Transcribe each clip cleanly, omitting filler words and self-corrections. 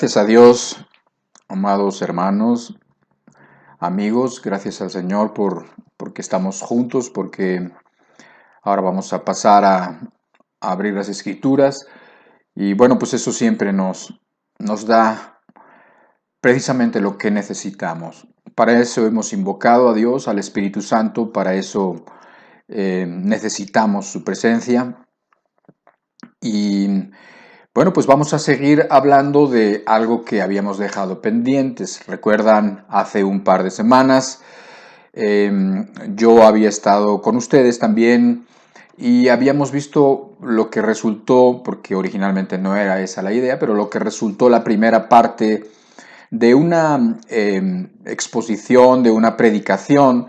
Gracias a Dios, amados hermanos, amigos, gracias al Señor porque estamos juntos, porque ahora vamos a pasar a abrir las Escrituras y bueno, pues eso siempre nos da precisamente lo que necesitamos. Para eso hemos invocado a Dios, al Espíritu Santo, para eso necesitamos su presencia y bueno, pues vamos a seguir hablando de algo que habíamos dejado pendientes. Recuerdan, hace un par de semanas yo había estado con ustedes también y habíamos visto lo que resultó, porque originalmente no era esa la idea, pero lo que resultó la primera parte de una exposición, de una predicación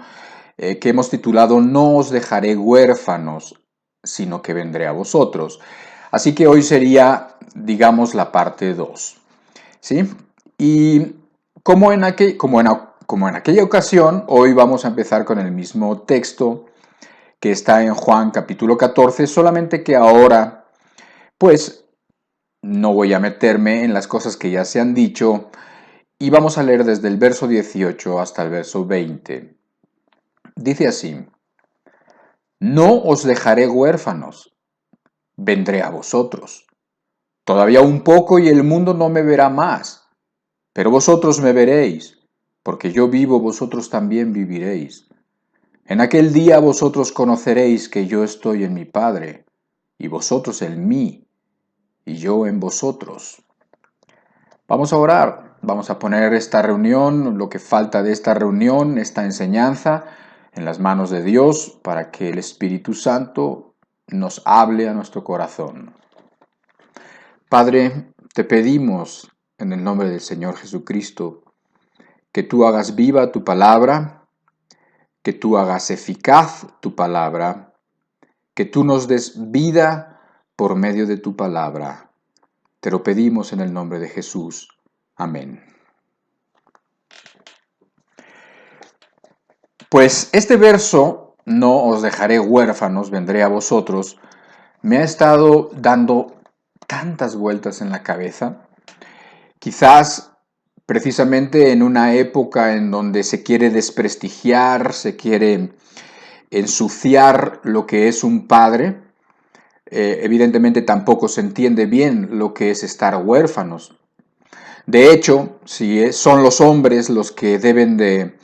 que hemos titulado No os dejaré huérfanos, sino que vendré a vosotros. Así que hoy sería, digamos, la parte 2. ¿Sí? Y como en aquella ocasión, hoy vamos a empezar con el mismo texto que está en Juan capítulo 14, solamente que ahora, pues, no voy a meterme en las cosas que ya se han dicho y vamos a leer desde el verso 18 hasta el verso 20. Dice así: No os dejaré huérfanos, vendré a vosotros. Todavía un poco y el mundo no me verá más, pero vosotros me veréis, porque yo vivo, vosotros también viviréis. En aquel día vosotros conoceréis que yo estoy en mi Padre, y vosotros en mí, y yo en vosotros. Vamos a orar, vamos a poner esta reunión, lo que falta de esta reunión, esta enseñanza, en las manos de Dios, para que el Espíritu Santo nos hable a nuestro corazón. Padre, te pedimos en el nombre del Señor Jesucristo que tú hagas viva tu palabra, que tú hagas eficaz tu palabra, que tú nos des vida por medio de tu palabra. Te lo pedimos en el nombre de Jesús. Amén. Pues este verso, no os dejaré huérfanos, vendré a vosotros, me ha estado dando tantas vueltas en la cabeza. Quizás precisamente en una época en donde se quiere desprestigiar, se quiere ensuciar lo que es un padre, evidentemente tampoco se entiende bien lo que es estar huérfanos. De hecho, si son los hombres los que deben de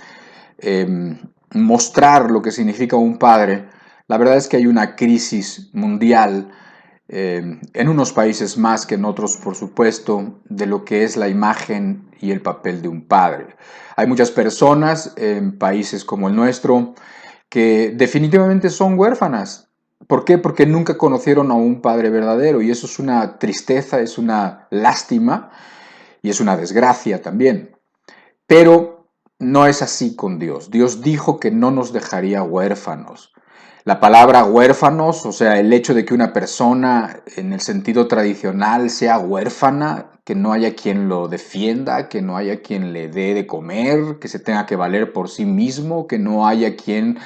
mostrar lo que significa un padre, la verdad es que hay una crisis mundial en unos países más que en otros, por supuesto, de lo que es la imagen y el papel de un padre. Hay muchas personas en países como el nuestro que definitivamente son huérfanas. ¿Por qué? Porque nunca conocieron a un padre verdadero y eso es una tristeza, es una lástima y es una desgracia también. Pero no es así con Dios. Dios dijo que no nos dejaría huérfanos. La palabra huérfanos, o sea, el hecho de que una persona en el sentido tradicional sea huérfana, que no haya quien lo defienda, que no haya quien le dé de comer, que se tenga que valer por sí mismo, que no haya quien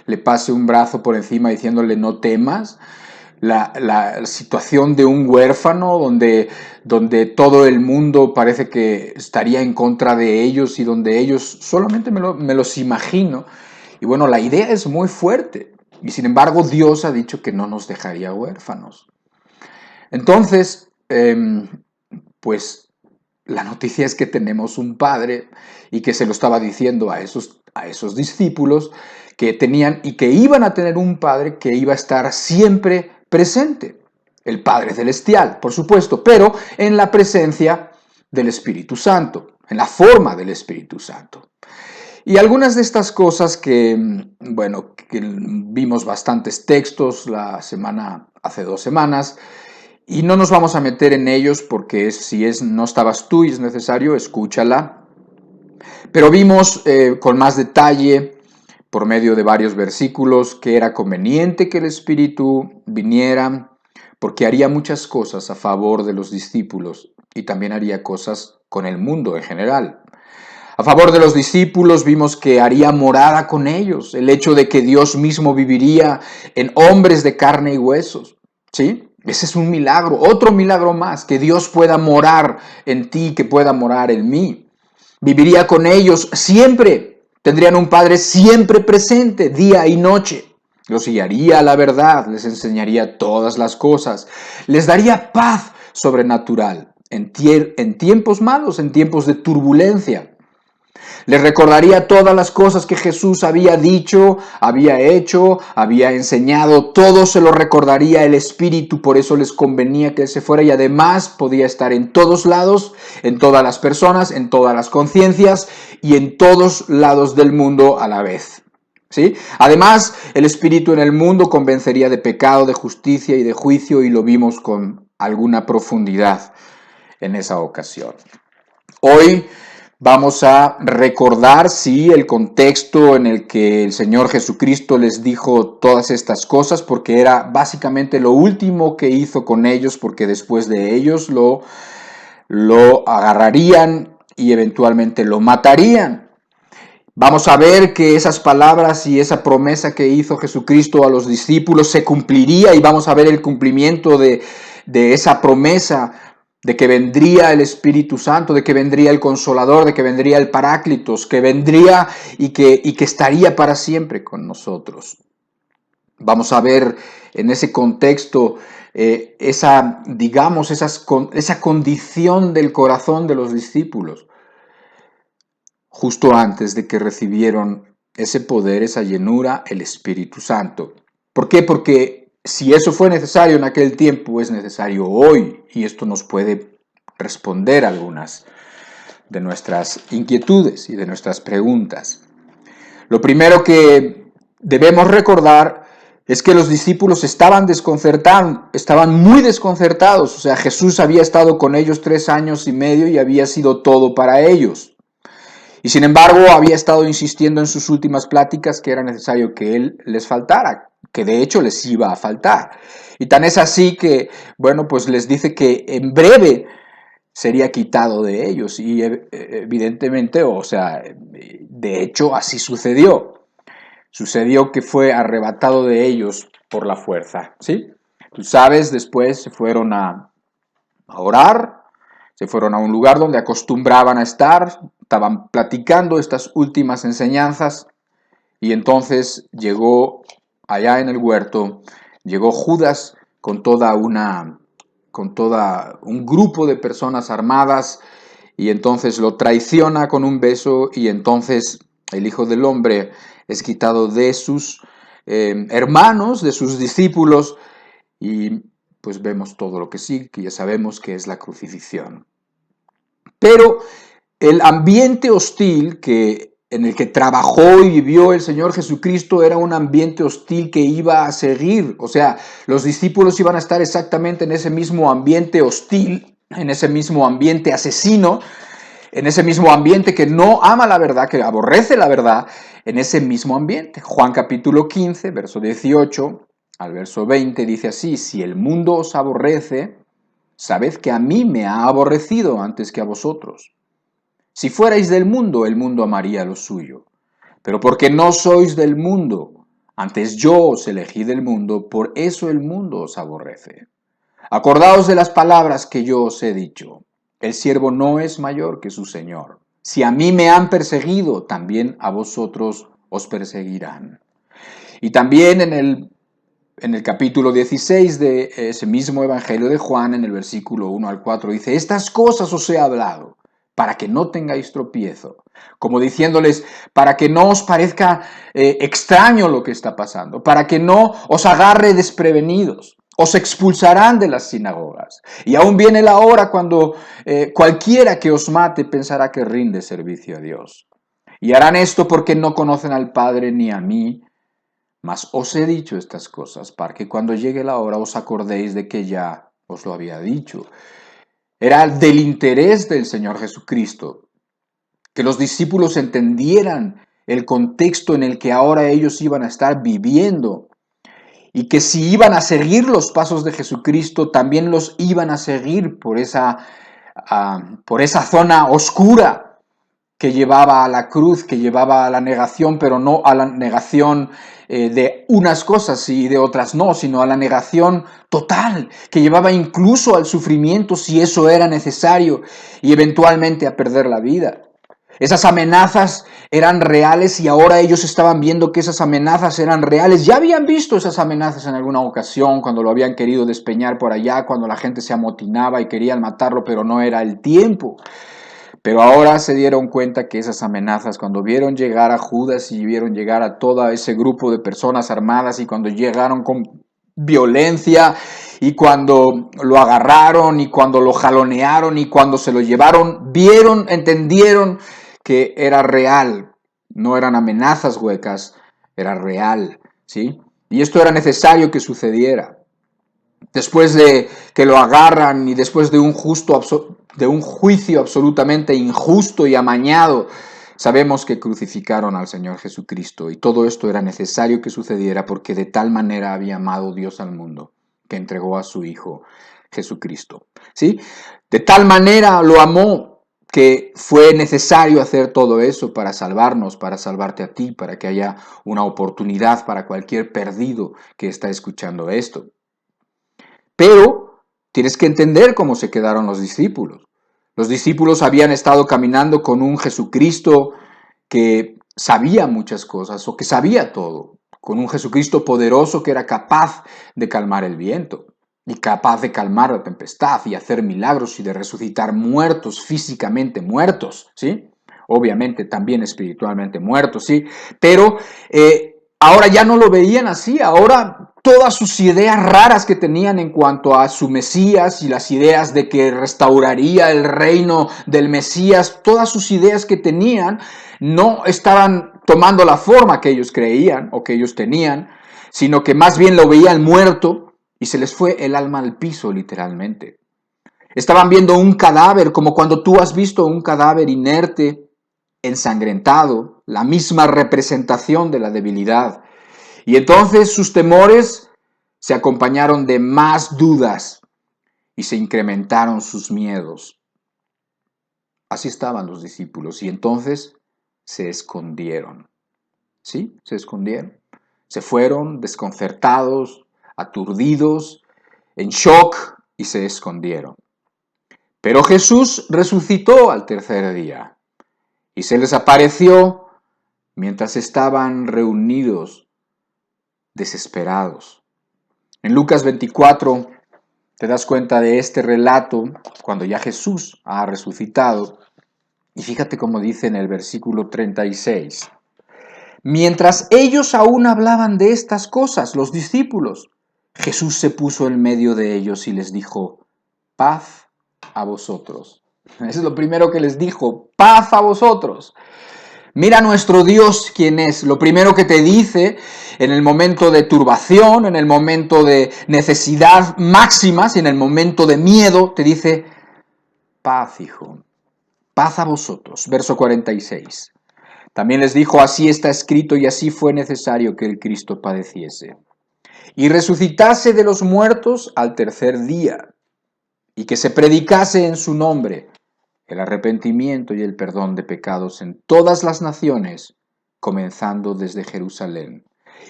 le pase un brazo por encima diciéndole no temas. La situación de un huérfano donde todo el mundo parece que estaría en contra de ellos y donde ellos solamente me los imagino. Y bueno, la idea es muy fuerte. Y sin embargo, Dios ha dicho que no nos dejaría huérfanos. Entonces, pues la noticia es que tenemos un padre y que se lo estaba diciendo a esos discípulos que tenían y que iban a tener un padre que iba a estar siempre presente. El Padre Celestial, por supuesto, pero en la presencia del Espíritu Santo, en la forma del Espíritu Santo. Y algunas de estas cosas que vimos bastantes textos hace 2 semanas, y no nos vamos a meter en ellos porque no estabas tú y es necesario, escúchala. Pero vimos con más detalle, por medio de varios versículos, que era conveniente que el Espíritu viniera porque haría muchas cosas a favor de los discípulos y también haría cosas con el mundo en general. A favor de los discípulos vimos que haría morada con ellos, el hecho de que Dios mismo viviría en hombres de carne y huesos, ¿sí? Ese es un milagro, otro milagro más, que Dios pueda morar en ti, que pueda morar en mí. Viviría con ellos siempre, tendrían un Padre siempre presente, día y noche. Los guiaría a la verdad, les enseñaría todas las cosas, les daría paz sobrenatural en tiempos malos, en tiempos de turbulencia. Les recordaría todas las cosas que Jesús había dicho, había hecho, había enseñado. Todo se lo recordaría el Espíritu, por eso les convenía que Él se fuera y además podía estar en todos lados, en todas las personas, en todas las conciencias y en todos lados del mundo a la vez. ¿Sí? Además, el Espíritu en el mundo convencería de pecado, de justicia y de juicio, y lo vimos con alguna profundidad en esa ocasión. Hoy vamos a recordar, sí, el contexto en el que el Señor Jesucristo les dijo todas estas cosas, porque era básicamente lo último que hizo con ellos, porque después de ellos lo agarrarían y eventualmente lo matarían. Vamos a ver que esas palabras y esa promesa que hizo Jesucristo a los discípulos se cumpliría, y vamos a ver el cumplimiento de esa promesa de que vendría el Espíritu Santo, de que vendría el Consolador, de que vendría el Paráclitos, que vendría y que estaría para siempre con nosotros. Vamos a ver en ese contexto esa condición del corazón de los discípulos, justo antes de que recibieron ese poder, esa llenura, el Espíritu Santo. ¿Por qué? Porque si eso fue necesario en aquel tiempo, es necesario hoy, y esto nos puede responder algunas de nuestras inquietudes y de nuestras preguntas. Lo primero que debemos recordar es que los discípulos estaban muy desconcertados. O sea, Jesús había estado con ellos 3 años y medio y había sido todo para ellos. Y sin embargo, había estado insistiendo en sus últimas pláticas que era necesario que Él les faltara, que de hecho les iba a faltar. Y tan es así que, bueno, pues les dice que en breve sería quitado de ellos. Y evidentemente, o sea, de hecho así sucedió. Sucedió que fue arrebatado de ellos por la fuerza, ¿sí? Tú sabes, después se fueron a orar, se fueron a un lugar donde acostumbraban a estar, estaban platicando estas últimas enseñanzas, y entonces llegó allá en el huerto, llegó Judas con un grupo de personas armadas, y entonces lo traiciona con un beso, y entonces el Hijo del Hombre es quitado de sus hermanos, de sus discípulos, y pues vemos todo lo que sigue, que ya sabemos que es la crucifixión. Pero el ambiente hostil en el que trabajó y vivió el Señor Jesucristo era un ambiente hostil que iba a seguir. O sea, los discípulos iban a estar exactamente en ese mismo ambiente hostil, en ese mismo ambiente asesino, en ese mismo ambiente que no ama la verdad, que aborrece la verdad, en ese mismo ambiente. Juan capítulo 15, verso 18 al verso 20 dice así: si el mundo os aborrece, sabed que a mí me ha aborrecido antes que a vosotros. Si fuerais del mundo, el mundo amaría lo suyo. Pero porque no sois del mundo, antes yo os elegí del mundo, por eso el mundo os aborrece. Acordaos de las palabras que yo os he dicho. El siervo no es mayor que su Señor. Si a mí me han perseguido, también a vosotros os perseguirán. Y también en el capítulo 16 de ese mismo Evangelio de Juan, en el versículo 1 al 4, dice: estas cosas os he hablado para que no tengáis tropiezo. Como diciéndoles, para que no os parezca extraño lo que está pasando, para que no os agarre desprevenidos. Os expulsarán de las sinagogas. Y aún viene la hora cuando cualquiera que os mate pensará que rinde servicio a Dios. Y harán esto porque no conocen al Padre ni a mí. Mas os he dicho estas cosas para que cuando llegue la hora os acordéis de que ya os lo había dicho. Era del interés del Señor Jesucristo que los discípulos entendieran el contexto en el que ahora ellos iban a estar viviendo, y que si iban a seguir los pasos de Jesucristo, también los iban a seguir por esa zona oscura que llevaba a la cruz, que llevaba a la negación, pero no a la negación de unas cosas y de otras no, sino a la negación total, que llevaba incluso al sufrimiento si eso era necesario y eventualmente a perder la vida. Esas amenazas eran reales y ahora ellos estaban viendo que esas amenazas eran reales. Ya habían visto esas amenazas en alguna ocasión cuando lo habían querido despeñar por allá, cuando la gente se amotinaba y querían matarlo, pero no era el tiempo. Pero ahora se dieron cuenta que esas amenazas, cuando vieron llegar a Judas y vieron llegar a todo ese grupo de personas armadas y cuando llegaron con violencia y cuando lo agarraron y cuando lo jalonearon y cuando se lo llevaron, vieron, entendieron que era real, no eran amenazas huecas, era real, ¿sí? Y esto era necesario que sucediera. Después de que lo agarran y después de un juicio absolutamente injusto y amañado, sabemos que crucificaron al Señor Jesucristo y todo esto era necesario que sucediera porque de tal manera había amado Dios al mundo que entregó a su Hijo Jesucristo. ¿Sí? De tal manera lo amó que fue necesario hacer todo eso para salvarnos, para salvarte a ti, para que haya una oportunidad para cualquier perdido que está escuchando esto. Pero tienes que entender cómo se quedaron los discípulos. Los discípulos habían estado caminando con un Jesucristo que sabía muchas cosas o que sabía todo, con un Jesucristo poderoso que era capaz de calmar el viento y capaz de calmar la tempestad y hacer milagros y de resucitar muertos, físicamente muertos, ¿sí? Obviamente también espiritualmente muertos, ¿sí? Pero ahora ya no lo veían así, ahora todas sus ideas raras que tenían en cuanto a su Mesías y las ideas de que restauraría el reino del Mesías, todas sus ideas que tenían no estaban tomando la forma que ellos creían o que ellos tenían, sino que más bien lo veían muerto y se les fue el alma al piso literalmente. Estaban viendo un cadáver como cuando tú has visto un cadáver inerte, ensangrentado, la misma representación de la debilidad. Y entonces sus temores se acompañaron de más dudas y se incrementaron sus miedos. Así estaban los discípulos y entonces se escondieron. ¿Sí? Se escondieron. Se fueron desconcertados, aturdidos, en shock y se escondieron. Pero Jesús resucitó al tercer día y se les apareció mientras estaban reunidos, desesperados. En Lucas 24 te das cuenta de este relato cuando ya Jesús ha resucitado. Y fíjate cómo dice en el versículo 36. Mientras ellos aún hablaban de estas cosas, los discípulos, Jesús se puso en medio de ellos y les dijo, paz a vosotros. Eso es lo primero que les dijo, paz a vosotros. Mira nuestro Dios quién es. Lo primero que te dice en el momento de turbación, en el momento de necesidad máximas y en el momento de miedo, te dice, paz, hijo, paz a vosotros. Verso 46. También les dijo, así está escrito y así fue necesario que el Cristo padeciese y resucitase de los muertos al tercer día y que se predicase en su nombre el arrepentimiento y el perdón de pecados en todas las naciones, comenzando desde Jerusalén.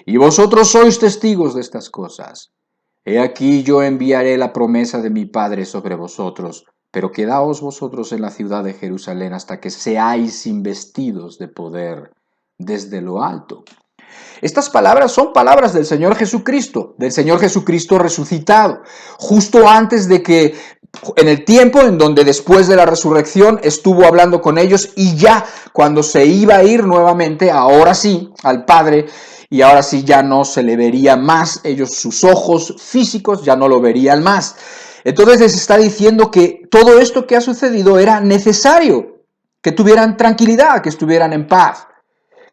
Y vosotros sois testigos de estas cosas. He aquí yo enviaré la promesa de mi Padre sobre vosotros, pero quedaos vosotros en la ciudad de Jerusalén hasta que seáis investidos de poder desde lo alto. Estas palabras son palabras del Señor Jesucristo resucitado, justo antes de que, en el tiempo en donde después de la resurrección estuvo hablando con ellos y ya cuando se iba a ir nuevamente, ahora sí, al Padre, y ahora sí ya no se le vería más, ellos sus ojos físicos ya no lo verían más. Entonces les está diciendo que todo esto que ha sucedido era necesario, que tuvieran tranquilidad, que estuvieran en paz,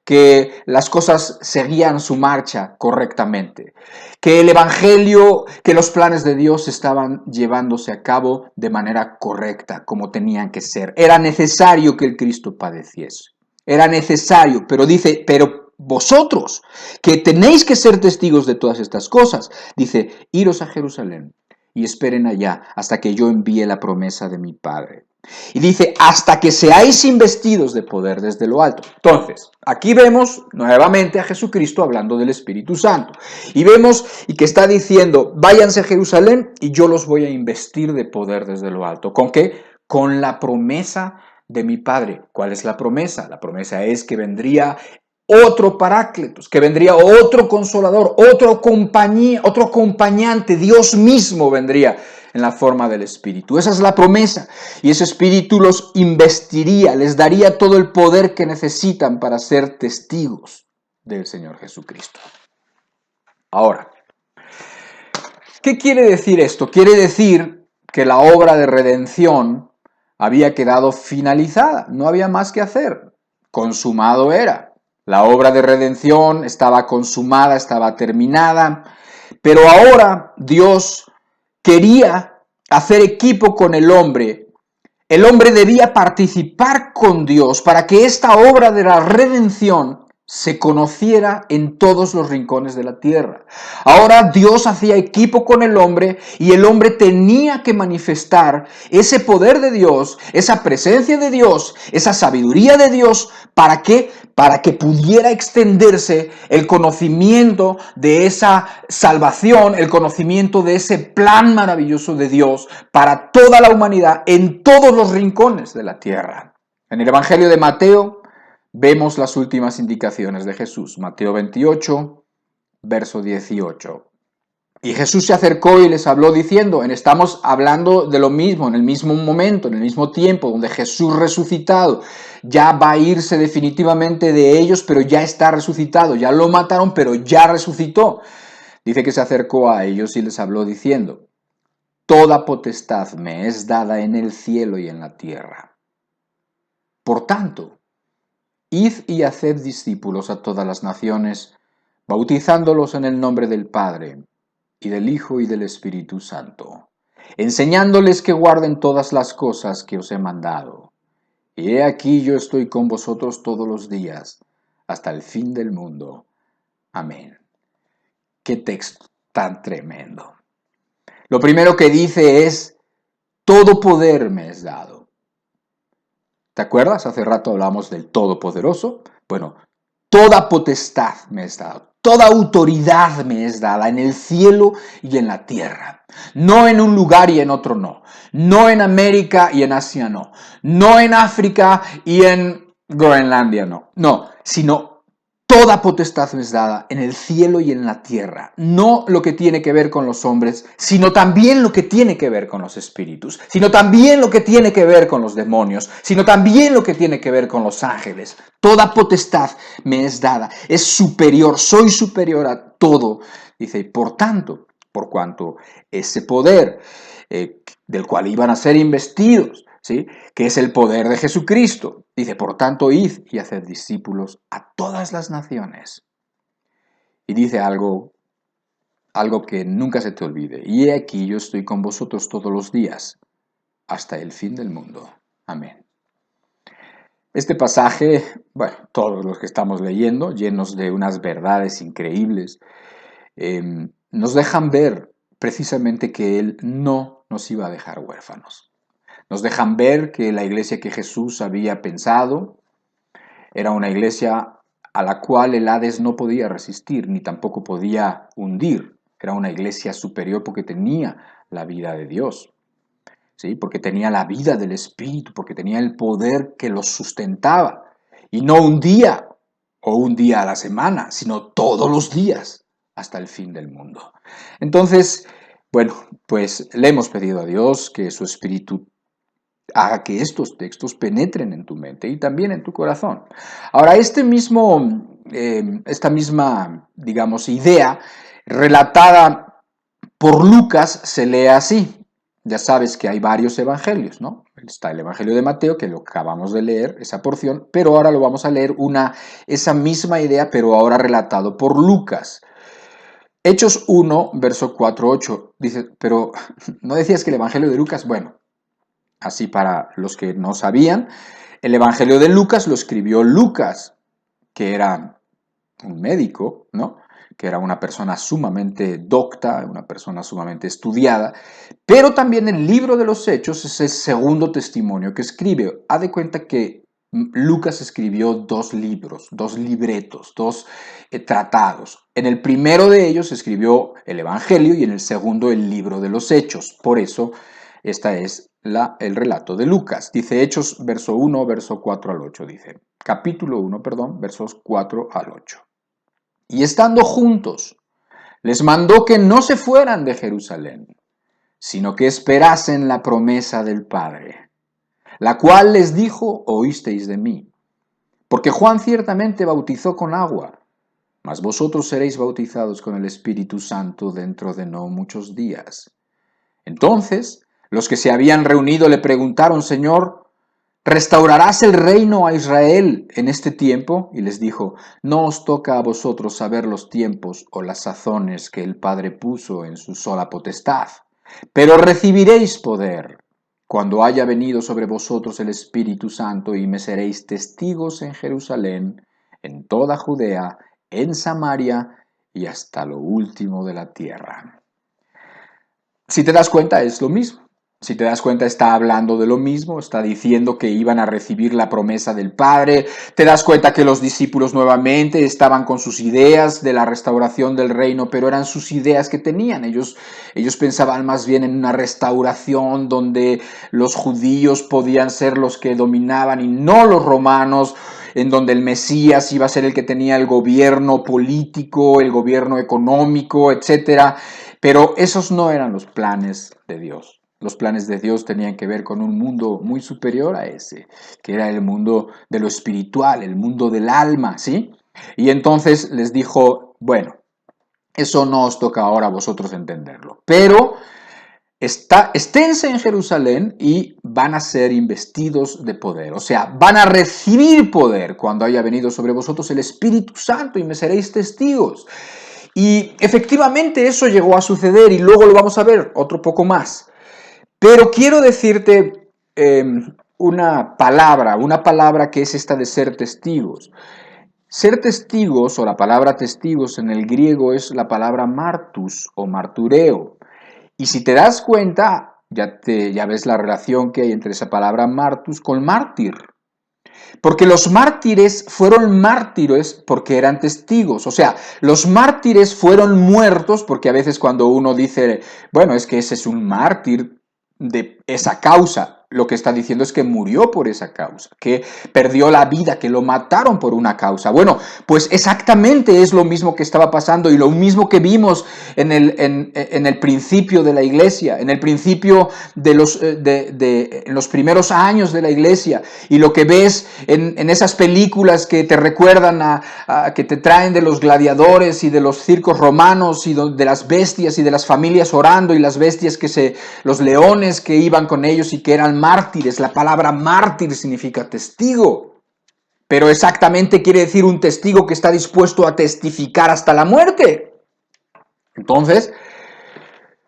que las cosas seguían su marcha correctamente, que el Evangelio, que los planes de Dios estaban llevándose a cabo de manera correcta, como tenían que ser. Era necesario que el Cristo padeciese. Era necesario, pero dice, pero vosotros, que tenéis que ser testigos de todas estas cosas, dice, iros a Jerusalén y esperen allá hasta que yo envíe la promesa de mi Padre. Y dice, hasta que seáis investidos de poder desde lo alto. Entonces, aquí vemos nuevamente a Jesucristo hablando del Espíritu Santo. Y vemos y que está diciendo, váyanse a Jerusalén y yo los voy a investir de poder desde lo alto. ¿Con qué? Con la promesa de mi Padre. ¿Cuál es la promesa? La promesa es que vendría otro Paráclitos, que vendría otro Consolador, otro acompañante, Dios mismo vendría en la forma del Espíritu. Esa es la promesa. Y ese Espíritu los investiría, les daría todo el poder que necesitan para ser testigos del Señor Jesucristo. Ahora, ¿qué quiere decir esto? Quiere decir que la obra de redención había quedado finalizada, no había más que hacer, consumado era. La obra de redención estaba consumada, estaba terminada, pero ahora Dios quería hacer equipo con el hombre. El hombre debía participar con Dios para que esta obra de la redención se conociera en todos los rincones de la tierra. Ahora Dios hacía equipo con el hombre y el hombre tenía que manifestar ese poder de Dios, esa presencia de Dios, esa sabiduría de Dios. ¿Para qué? Para que pudiera extenderse el conocimiento de esa salvación, el conocimiento de ese plan maravilloso de Dios para toda la humanidad en todos los rincones de la tierra. En el Evangelio de Mateo vemos las últimas indicaciones de Jesús. Mateo 28, verso 18. Y Jesús se acercó y les habló diciendo, estamos hablando de lo mismo, en el mismo momento, en el mismo tiempo, donde Jesús resucitado ya va a irse definitivamente de ellos, pero ya está resucitado, ya lo mataron, pero ya resucitó. Dice que se acercó a ellos y les habló diciendo, toda potestad me es dada en el cielo y en la tierra. Por tanto, id y haced discípulos a todas las naciones, bautizándolos en el nombre del Padre, y del Hijo y del Espíritu Santo, enseñándoles que guarden todas las cosas que os he mandado. Y he aquí yo estoy con vosotros todos los días, hasta el fin del mundo. Amén. Qué texto tan tremendo. Lo primero que dice es, todo poder me es dado. ¿Te acuerdas? Hace rato hablamos del Todopoderoso. Bueno, toda potestad me es dada, toda autoridad me es dada en el cielo y en la tierra. No en un lugar y en otro no. No en América y en Asia no. No en África y en Groenlandia no. No, sino toda potestad me es dada en el cielo y en la tierra. No lo que tiene que ver con los hombres, sino también lo que tiene que ver con los espíritus, sino también lo que tiene que ver con los demonios, sino también lo que tiene que ver con los ángeles. Toda potestad me es dada, es superior, soy superior a todo. Dice, y por tanto, por cuanto ese poder del cual iban a ser investidos, ¿sí?, que es el poder de Jesucristo. Dice, por tanto, id y haced discípulos a todas las naciones. Y dice algo que nunca se te olvide. Y he aquí yo estoy con vosotros todos los días, hasta el fin del mundo. Amén. Este pasaje, bueno, todos los que estamos leyendo, llenos de unas verdades increíbles, nos dejan ver precisamente que Él no nos iba a dejar huérfanos. Nos dejan ver que la iglesia que Jesús había pensado era una iglesia a la cual el Hades no podía resistir, ni tampoco podía hundir. Era una iglesia superior porque tenía la vida de Dios, ¿sí?, porque tenía la vida del Espíritu, porque tenía el poder que los sustentaba. Y no un día o un día a la semana, sino todos los días hasta el fin del mundo. Entonces, bueno, pues le hemos pedido a Dios que su Espíritu haga que estos textos penetren en tu mente y también en tu corazón. Ahora, esta misma, digamos, idea relatada por Lucas se lee así. Ya sabes que hay varios evangelios, ¿no? Está el Evangelio de Mateo, que lo acabamos de leer, esa porción, pero ahora lo vamos a leer esa misma idea, pero ahora relatado por Lucas. Hechos 1, verso 4-8, dice, pero ¿no decías que el Evangelio de Lucas? Bueno, así para los que no sabían, el Evangelio de Lucas lo escribió Lucas, que era un médico, ¿no?, que era una persona sumamente docta, una persona sumamente estudiada, pero también el libro de los Hechos es el segundo testimonio que escribe. Haz de cuenta que Lucas escribió 2 libros, 2 libretos, 2 tratados. En el primero de ellos escribió el Evangelio y en el segundo el libro de los Hechos. Por eso, esta es el relato de Lucas. Dice Hechos, verso 1, verso 4 al 8. Dice, capítulo 1, perdón, versos 4 al 8. Y estando juntos, les mandó que no se fueran de Jerusalén, sino que esperasen la promesa del Padre, la cual les dijo, oísteis de mí. Porque Juan ciertamente bautizó con agua, mas vosotros seréis bautizados con el Espíritu Santo dentro de no muchos días. Entonces, los que se habían reunido le preguntaron, Señor, ¿restaurarás el reino a Israel en este tiempo? Y les dijo, no os toca a vosotros saber los tiempos o las sazones que el Padre puso en su sola potestad, pero recibiréis poder cuando haya venido sobre vosotros el Espíritu Santo y me seréis testigos en Jerusalén, en toda Judea, en Samaria y hasta lo último de la tierra. Si te das cuenta, es lo mismo. Si te das cuenta, está hablando de lo mismo, está diciendo que iban a recibir la promesa del Padre. Te das cuenta que los discípulos nuevamente estaban con sus ideas de la restauración del reino, pero eran sus ideas que tenían. Ellos pensaban más bien en una restauración donde los judíos podían ser los que dominaban y no los romanos, en donde el Mesías iba a ser el que tenía el gobierno político, el gobierno económico, etc. Pero esos no eran los planes de Dios. Los planes de Dios tenían que ver con un mundo muy superior a ese, que era el mundo de lo espiritual, el mundo del alma, ¿sí? Y entonces les dijo, bueno, eso no os toca ahora a vosotros entenderlo, pero esténse en Jerusalén y van a ser investidos de poder, o sea, van a recibir poder cuando haya venido sobre vosotros el Espíritu Santo y me seréis testigos. Y efectivamente eso llegó a suceder y luego lo vamos a ver otro poco más. Pero quiero decirte una palabra que es esta de ser testigos. Ser testigos, o la palabra testigos en el griego es la palabra martus o martureo. Y si te das cuenta, ya ves la relación que hay entre esa palabra martus con mártir. Porque los mártires fueron mártires porque eran testigos. O sea, los mártires fueron muertos porque a veces cuando uno dice, bueno, es que ese es un mártir de esa causa, lo que está diciendo es que murió por esa causa, que perdió la vida, que lo mataron por una causa. Bueno, pues exactamente es lo mismo que estaba pasando y lo mismo que vimos en el principio de la iglesia, en el principio en los primeros años de la iglesia, y lo que ves en esas películas que te recuerdan que te traen de los gladiadores y de los circos romanos y de las bestias y de las familias orando y las bestias los leones que iban con ellos y que eran mártires. La palabra mártir significa testigo, pero exactamente quiere decir un testigo que está dispuesto a testificar hasta la muerte. Entonces,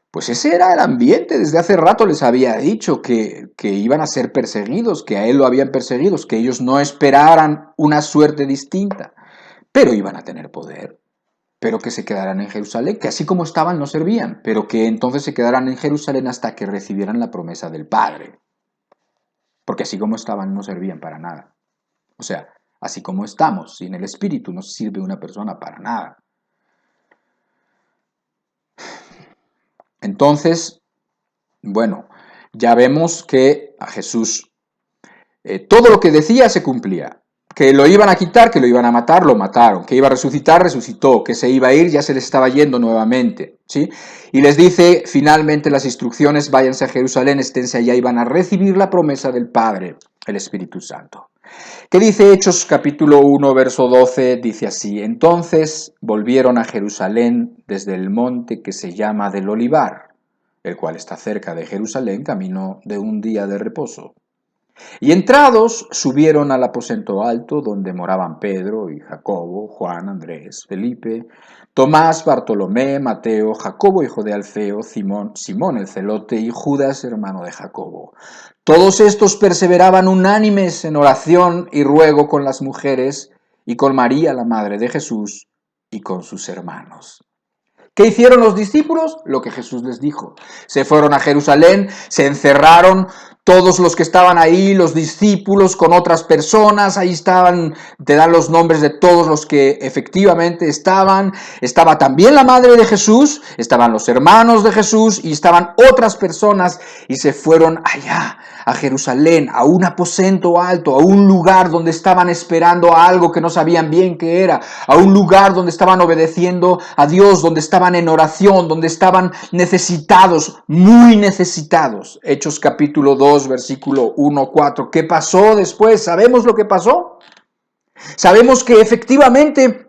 pues ese era el ambiente. Desde hace rato les había dicho que iban a ser perseguidos, que a él lo habían perseguido, que ellos no esperaran una suerte distinta, pero iban a tener poder, pero que se quedaran en Jerusalén, que así como estaban no servían, pero que entonces se quedaran en Jerusalén hasta que recibieran la promesa del Padre, porque así como estaban no servían para nada. O sea, así como estamos, sin el Espíritu no sirve una persona para nada. Entonces, bueno, ya vemos que a Jesús todo lo que decía se cumplía. Que lo iban a quitar, que lo iban a matar, lo mataron. Que iba a resucitar, resucitó. Que se iba a ir, ya se les estaba yendo nuevamente. ¿Sí? Y les dice finalmente las instrucciones, váyanse a Jerusalén, esténse allá y van a recibir la promesa del Padre, el Espíritu Santo. ¿Qué dice Hechos capítulo 1, verso 12? Dice así, entonces volvieron a Jerusalén desde el monte que se llama del Olivar, el cual está cerca de Jerusalén, camino de un día de reposo. Y entrados subieron al aposento alto donde moraban Pedro y Jacobo, Juan, Andrés, Felipe, Tomás, Bartolomé, Mateo, Jacobo hijo de Alfeo, Simón el celote y Judas hermano de Jacobo. Todos estos perseveraban unánimes en oración y ruego con las mujeres y con María la madre de Jesús y con sus hermanos. ¿Qué hicieron los discípulos? Lo que Jesús les dijo. Se fueron a Jerusalén, se encerraron, todos los que estaban ahí, los discípulos con otras personas, ahí estaban, te dan los nombres de todos los que efectivamente estaban. Estaba también la madre de Jesús, estaban los hermanos de Jesús y estaban otras personas y se fueron allá a Jerusalén, a un aposento alto, a un lugar donde estaban esperando a algo que no sabían bien qué era, a un lugar donde estaban obedeciendo a Dios, donde estaban en oración, donde estaban necesitados, muy necesitados. Hechos capítulo 2, versículo 1-4. ¿Qué pasó después? ¿Sabemos lo que pasó? Sabemos que efectivamente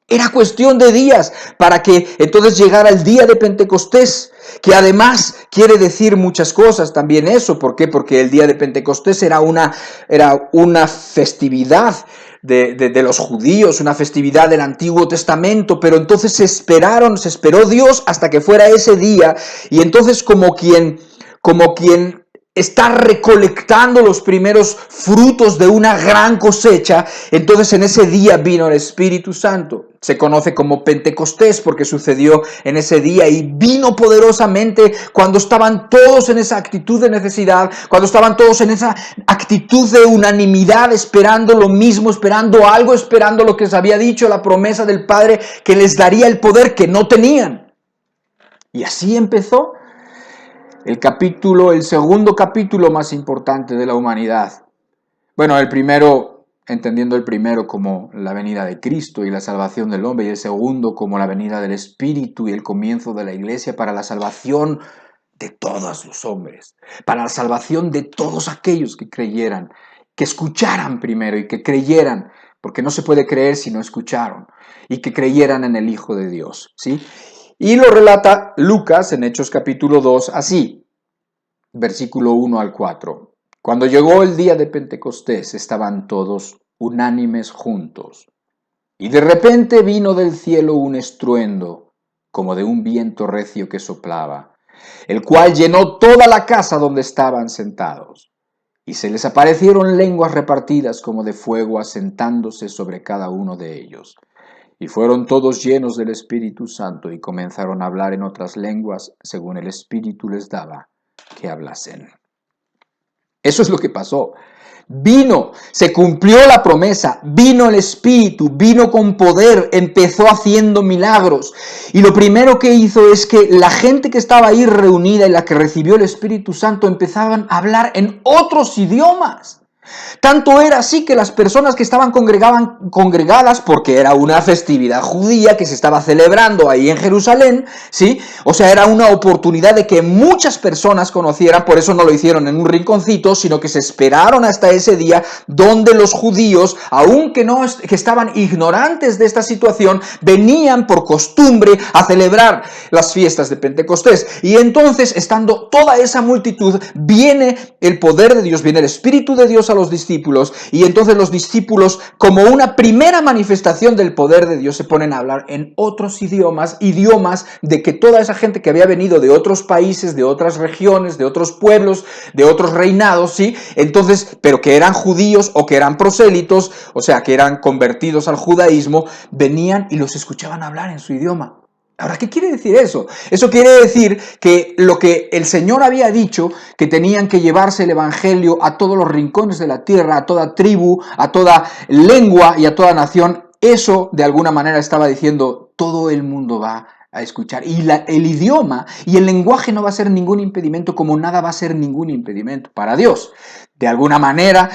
era cuestión de días para que entonces llegara el día de Pentecostés, que además quiere decir muchas cosas también eso. ¿Por qué? Porque el día de Pentecostés era una festividad de los judíos, una festividad del Antiguo Testamento, pero entonces se esperó Dios hasta que fuera ese día, y entonces como quien está recolectando los primeros frutos de una gran cosecha, entonces en ese día vino el Espíritu Santo. Se conoce como Pentecostés porque sucedió en ese día y vino poderosamente cuando estaban todos en esa actitud de necesidad, cuando estaban todos en esa actitud de unanimidad, esperando lo mismo, esperando algo, esperando lo que les había dicho, la promesa del Padre que les daría el poder que no tenían. Y así empezó el segundo capítulo más importante de la humanidad. Bueno, el primero, entendiendo el primero como la venida de Cristo y la salvación del hombre, y el segundo como la venida del Espíritu y el comienzo de la iglesia para la salvación de todos los hombres, para la salvación de todos aquellos que creyeran, que escucharan primero y que creyeran, porque no se puede creer si no escucharon, y que creyeran en el Hijo de Dios, ¿sí? Y lo relata Lucas en Hechos capítulo 2 así, versículo 1-4. Cuando llegó el día de Pentecostés, estaban todos unánimes juntos. Y de repente vino del cielo un estruendo, como de un viento recio que soplaba, el cual llenó toda la casa donde estaban sentados. Y se les aparecieron lenguas repartidas como de fuego asentándose sobre cada uno de ellos. Y fueron todos llenos del Espíritu Santo y comenzaron a hablar en otras lenguas según el Espíritu les daba que hablasen. Eso es lo que pasó. Vino, se cumplió la promesa, vino el Espíritu, vino con poder, empezó haciendo milagros. Y lo primero que hizo es que la gente que estaba ahí reunida y la que recibió el Espíritu Santo empezaban a hablar en otros idiomas. Tanto era así que las personas que estaban congregadas, porque era una festividad judía que se estaba celebrando ahí en Jerusalén, ¿sí? O sea, era una oportunidad de que muchas personas conocieran, por eso no lo hicieron en un rinconcito, sino que se esperaron hasta ese día donde los judíos, aunque que estaban ignorantes de esta situación, venían por costumbre a celebrar las fiestas de Pentecostés. Y entonces, estando toda esa multitud, viene el poder de Dios, viene el Espíritu de Dios a los discípulos, y entonces los discípulos, como una primera manifestación del poder de Dios, se ponen a hablar en otros idiomas de que toda esa gente que había venido de otros países, de otras regiones, de otros pueblos, de otros reinados, ¿sí? Entonces, pero que eran judíos o que eran prosélitos, o sea, que eran convertidos al judaísmo, venían y los escuchaban hablar en su idioma. Ahora, ¿qué quiere decir eso? Eso quiere decir que lo que el Señor había dicho, que tenían que llevarse el Evangelio a todos los rincones de la tierra, a toda tribu, a toda lengua y a toda nación, eso de alguna manera estaba diciendo, todo el mundo va a escuchar. Y el idioma y el lenguaje no va a ser ningún impedimento, como nada va a ser ningún impedimento para Dios. De alguna manera,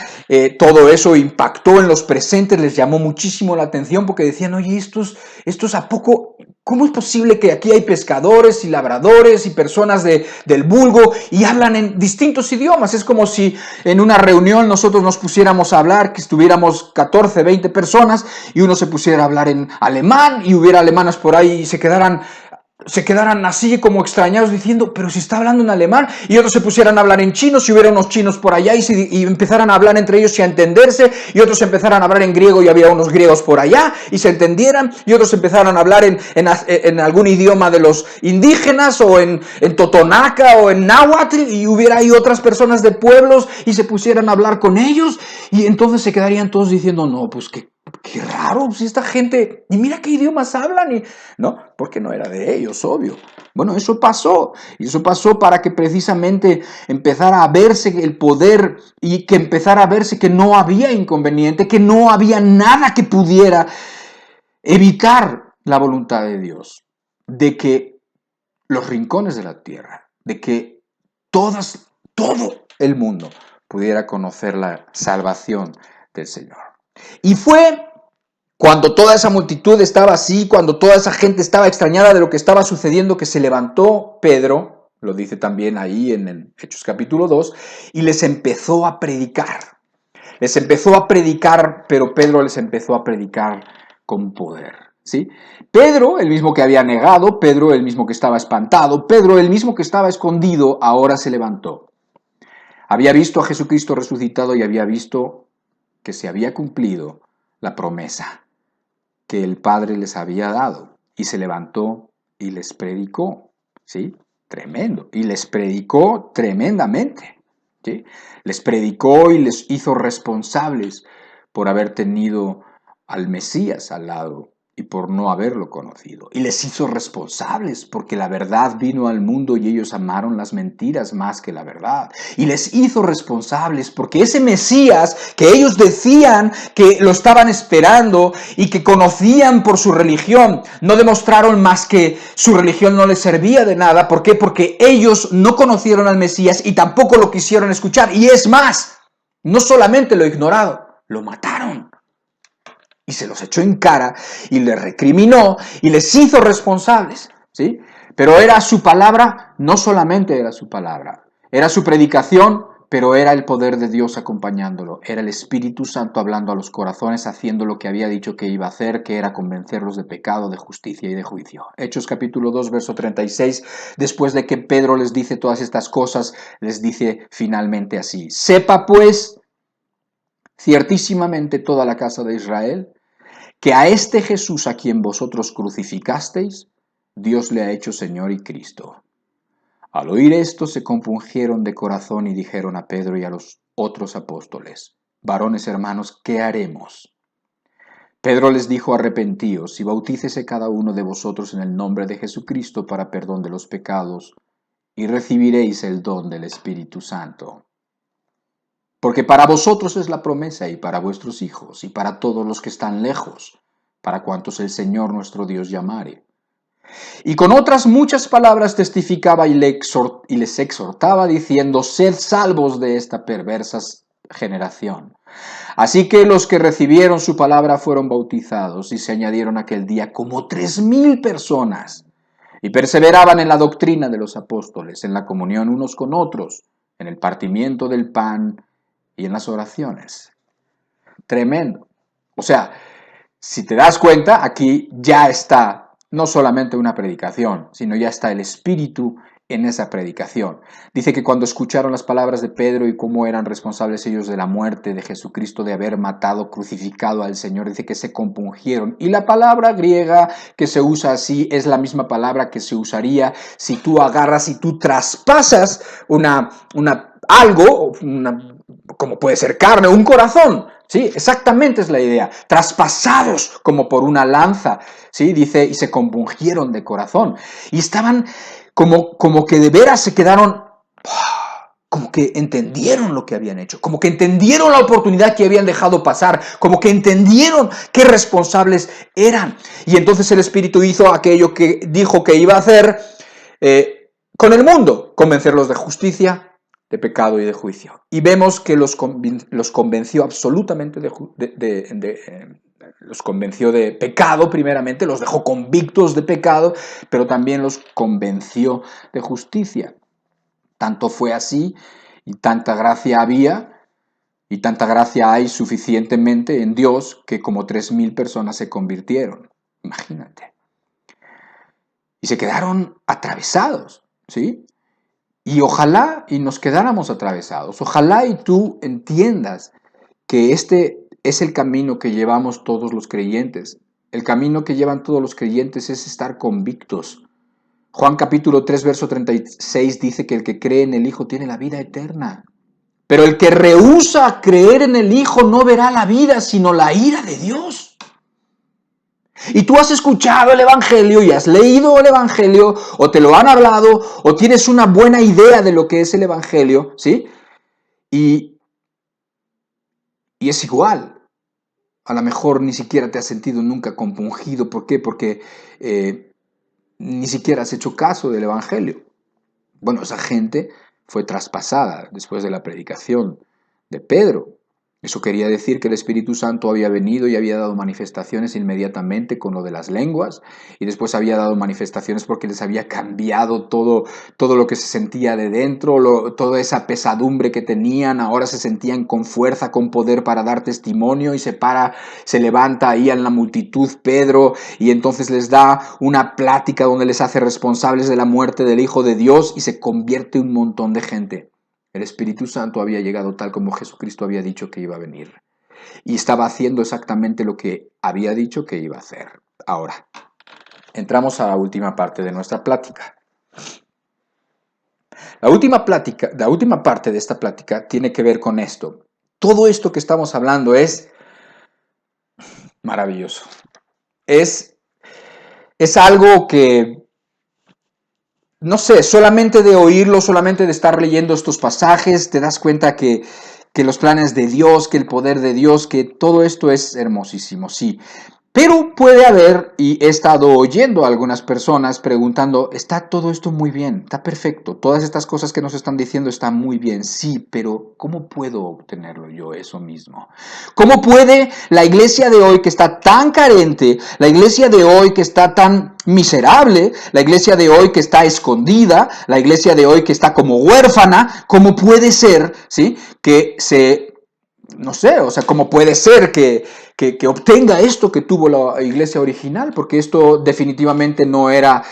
todo eso impactó en los presentes, les llamó muchísimo la atención, porque decían, oye, estos ¿a poco? ¿Cómo es posible que aquí hay pescadores y labradores y personas del vulgo y hablan en distintos idiomas? Es como si en una reunión nosotros nos pusiéramos a hablar, que estuviéramos 14, 20 personas y uno se pusiera a hablar en alemán y hubiera alemanas por ahí y se quedaran así como extrañados diciendo, pero si está hablando en alemán, y otros se pusieran a hablar en chino, si hubiera unos chinos por allá y empezaran a hablar entre ellos y a entenderse, y otros empezaran a hablar en griego y había unos griegos por allá y se entendieran, y otros empezaran a hablar en algún idioma de los indígenas o en totonaca o en náhuatl, y hubiera ahí otras personas de pueblos y se pusieran a hablar con ellos, y entonces se quedarían todos diciendo, no, pues qué raro, si esta gente, y mira qué idiomas hablan, no, porque no era de ellos, obvio. Bueno, eso pasó, y eso pasó para que precisamente empezara a verse el poder y que empezara a verse que no había inconveniente, que no había nada que pudiera evitar la voluntad de Dios, de que los rincones de la tierra, de que todo el mundo pudiera conocer la salvación del Señor. Y fue cuando toda esa multitud estaba así, cuando toda esa gente estaba extrañada de lo que estaba sucediendo, que se levantó Pedro, lo dice también ahí en el Hechos capítulo 2, y les empezó a predicar. Les empezó a predicar, pero Pedro les empezó a predicar con poder, ¿sí? Pedro, el mismo que había negado, Pedro, el mismo que estaba espantado, Pedro, el mismo que estaba escondido, ahora se levantó. Había visto a Jesucristo resucitado y había visto que se había cumplido la promesa que el Padre les había dado, y se levantó y les predicó, ¿sí? Tremendo, y les predicó tremendamente, ¿sí? Les predicó y les hizo responsables por haber tenido al Mesías al lado y por no haberlo conocido. Y les hizo responsables porque la verdad vino al mundo y ellos amaron las mentiras más que la verdad. Y les hizo responsables porque ese Mesías que ellos decían que lo estaban esperando y que conocían por su religión, no demostraron más que su religión no les servía de nada. ¿Por qué? Porque ellos no conocieron al Mesías y tampoco lo quisieron escuchar. Y es más, no solamente lo ignoraron, lo mataron. Y se los echó en cara y les recriminó y les hizo responsables, ¿sí? Pero era su palabra, no solamente era su palabra, era su predicación, pero era el poder de Dios acompañándolo, era el Espíritu Santo hablando a los corazones, haciendo lo que había dicho que iba a hacer, que era convencerlos de pecado, de justicia y de juicio. Hechos capítulo 2, verso 36, después de que Pedro les dice todas estas cosas, les dice finalmente así: sepa pues ciertísimamente toda la casa de Israel que a este Jesús a quien vosotros crucificasteis, Dios le ha hecho Señor y Cristo. Al oír esto se compungieron de corazón y dijeron a Pedro y a los otros apóstoles: varones hermanos, ¿qué haremos? Pedro les dijo: arrepentíos y bautícese cada uno de vosotros en el nombre de Jesucristo para perdón de los pecados, y recibiréis el don del Espíritu Santo. Porque para vosotros es la promesa, y para vuestros hijos, y para todos los que están lejos, para cuantos el Señor nuestro Dios llamare. Y con otras muchas palabras testificaba y les exhortaba, diciendo: sed salvos de esta perversa generación. Así que los que recibieron su palabra fueron bautizados, y se añadieron aquel día como 3,000 personas, y perseveraban en la doctrina de los apóstoles, en la comunión unos con otros, en el partimiento del pan y en las oraciones. Tremendo. O sea, si te das cuenta, aquí ya está no solamente una predicación, sino ya está el Espíritu en esa predicación. Dice que cuando escucharon las palabras de Pedro y cómo eran responsables ellos de la muerte de Jesucristo, de haber matado, crucificado al Señor, dice que se compungieron. Y la palabra griega que se usa así es la misma palabra que se usaría si tú agarras y tú traspasas algo, como puede ser carne, un corazón. Sí, exactamente es la idea. Traspasados como por una lanza, ¿sí? Dice, y se compungieron de corazón. Y estaban como que de veras se quedaron, como que entendieron lo que habían hecho, como que entendieron la oportunidad que habían dejado pasar, como que entendieron qué responsables eran. Y entonces el Espíritu hizo aquello que dijo que iba a hacer con el mundo: convencerlos de justicia, de pecado y de juicio. Y vemos que los convenció absolutamente los convenció de pecado primeramente, los dejó convictos de pecado, pero también los convenció de justicia. Tanto fue así, y tanta gracia había, y tanta gracia hay suficientemente en Dios, que como 3,000 personas se convirtieron. Imagínate. Y se quedaron atravesados, ¿sí? Y ojalá y nos quedáramos atravesados. Ojalá y tú entiendas que este es el camino que llevamos todos los creyentes. El camino que llevan todos los creyentes es estar convictos. Juan capítulo 3, verso 36 dice que el que cree en el Hijo tiene la vida eterna. Pero el que rehúsa creer en el Hijo no verá la vida, sino la ira de Dios. Y tú has escuchado el Evangelio y has leído el Evangelio, o te lo han hablado, o tienes una buena idea de lo que es el Evangelio, ¿sí? Y es igual. A lo mejor ni siquiera te has sentido nunca compungido. ¿Por qué? Porque ni siquiera has hecho caso del Evangelio. Bueno, esa gente fue traspasada después de la predicación de Pedro. Eso quería decir que el Espíritu Santo había venido y había dado manifestaciones inmediatamente con lo de las lenguas, y después había dado manifestaciones porque les había cambiado todo lo que se sentía de dentro, toda esa pesadumbre que tenían. Ahora se sentían con fuerza, con poder para dar testimonio, y se levanta ahí en la multitud Pedro, y entonces les da una plática donde les hace responsables de la muerte del Hijo de Dios, y se convierte un montón de gente. El Espíritu Santo había llegado tal como Jesucristo había dicho que iba a venir. Y estaba haciendo exactamente lo que había dicho que iba a hacer. Ahora, entramos a la última parte de nuestra plática. La última parte de esta plática tiene que ver con esto. Todo esto que estamos hablando es maravilloso. Es algo que, no sé, solamente de oírlo, solamente de estar leyendo estos pasajes, te das cuenta que los planes de Dios, que el poder de Dios, que todo esto es hermosísimo, sí. Pero puede haber, y he estado oyendo a algunas personas preguntando, está todo esto muy bien, está perfecto, todas estas cosas que nos están diciendo están muy bien, sí, pero ¿cómo puedo obtenerlo yo eso mismo? ¿Cómo puede la iglesia de hoy que está tan carente, la iglesia de hoy que está tan miserable, la iglesia de hoy que está escondida, la iglesia de hoy que está como huérfana, cómo puede ser, ¿sí?, que se... No sé, o sea, ¿cómo puede ser que obtenga esto que tuvo la iglesia original? Porque esto definitivamente no era